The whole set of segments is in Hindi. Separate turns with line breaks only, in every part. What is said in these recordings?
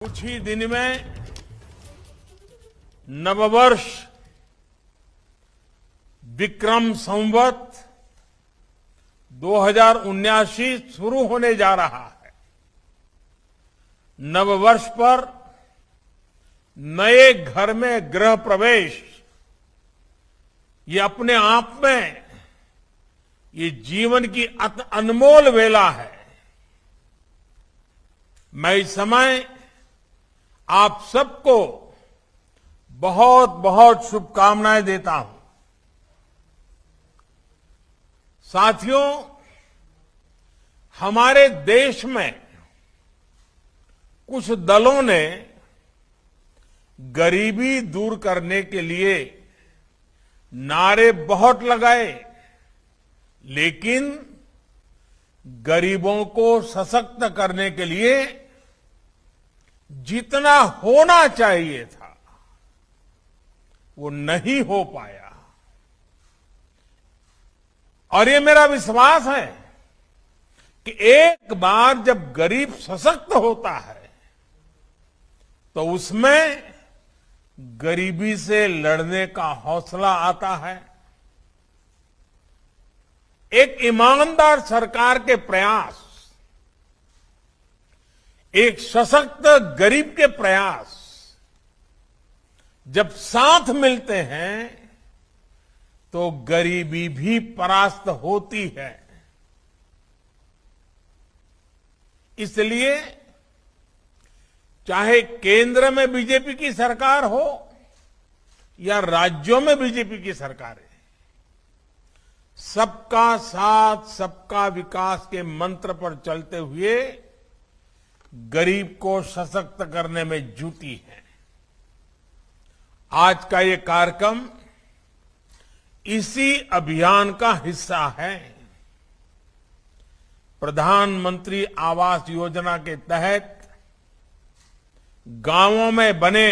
कुछ ही दिन में नववर्ष विक्रम संवत 2079 शुरू होने जा रहा है। नववर्ष पर नए घर में गृह प्रवेश ये अपने आप में ये जीवन की अनमोल वेला है। मैं इस समय आप सबको बहुत बहुत शुभकामनाएं देता हूं। साथियों, हमारे देश में कुछ दलों ने गरीबी दूर करने के लिए नारे बहुत लगाए, लेकिन गरीबों को सशक्त करने के लिए जितना होना चाहिए था वो नहीं हो पाया। और ये मेरा विश्वास है कि एक बार जब गरीब सशक्त होता है तो उसमें गरीबी से लड़ने का हौसला आता है। एक ईमानदार सरकार के प्रयास, एक सशक्त गरीब के प्रयास जब साथ मिलते हैं तो गरीबी भी परास्त होती है। इसलिए चाहे केंद्र में बीजेपी की सरकार हो या राज्यों में बीजेपी की सरकार है, सबका साथ सबका विकास के मंत्र पर चलते हुए गरीब को सशक्त करने में जुटी है। आज का ये कार्यक्रम इसी अभियान का हिस्सा है। प्रधानमंत्री आवास योजना के तहत गांवों में बने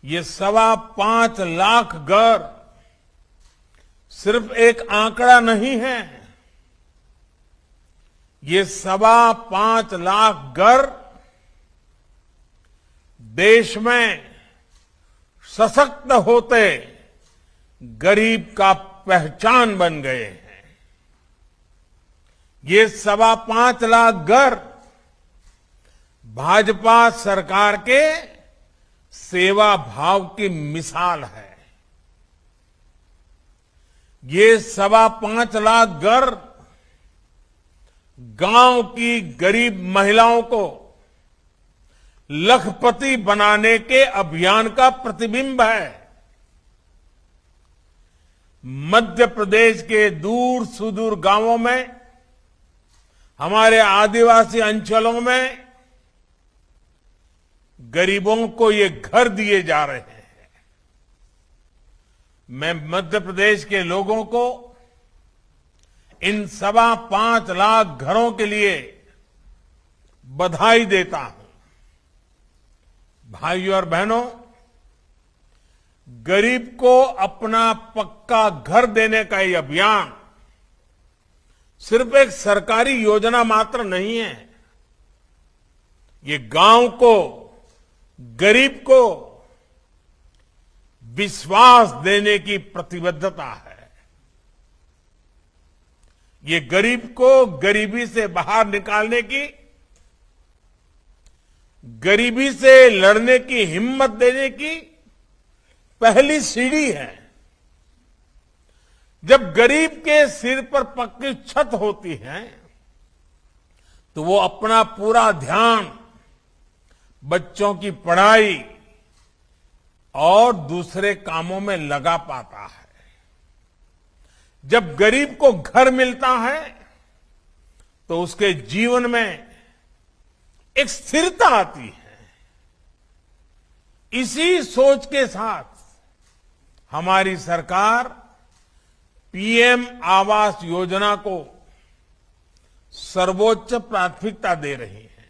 ये 5.25 लाख घर सिर्फ एक आंकड़ा नहीं है। ये 5.25 लाख घर देश में सशक्त होते गरीब का पहचान बन गए हैं। ये 5.25 लाख घर भाजपा सरकार के सेवा भाव की मिसाल है। ये 5.25 लाख घर गांव की गरीब महिलाओं को लखपति बनाने के अभियान का प्रतिबिंब है। मध्य प्रदेश के दूर सुदूर गांवों में, हमारे आदिवासी अंचलों में गरीबों को ये घर दिए जा रहे हैं। मैं मध्य प्रदेश के लोगों को इन 5.25 लाख घरों के लिए बधाई देता हूं। भाइयों और बहनों, गरीब को अपना पक्का घर देने का ये अभियान सिर्फ एक सरकारी योजना मात्र नहीं है। ये गांव को, गरीब को विश्वास देने की प्रतिबद्धता है। ये गरीब को गरीबी से बाहर निकालने की, गरीबी से लड़ने की हिम्मत देने की पहली सीढ़ी है। जब गरीब के सिर पर पक्की छत होती है तो वो अपना पूरा ध्यान बच्चों की पढ़ाई और दूसरे कामों में लगा पाता है। जब गरीब को घर मिलता है तो उसके जीवन में एक स्थिरता आती है। इसी सोच के साथ हमारी सरकार पीएम आवास योजना को सर्वोच्च प्राथमिकता दे रही है।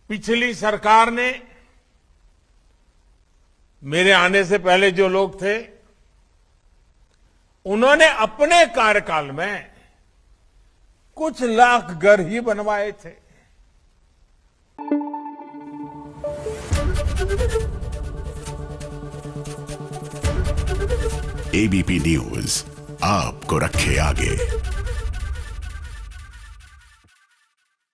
पिछली सरकार ने, मेरे आने से पहले जो लोग थे, उन्होंने अपने कार्यकाल में कुछ लाख घर ही बनवाए थे।
एबीपी न्यूज आपको रखे आगे।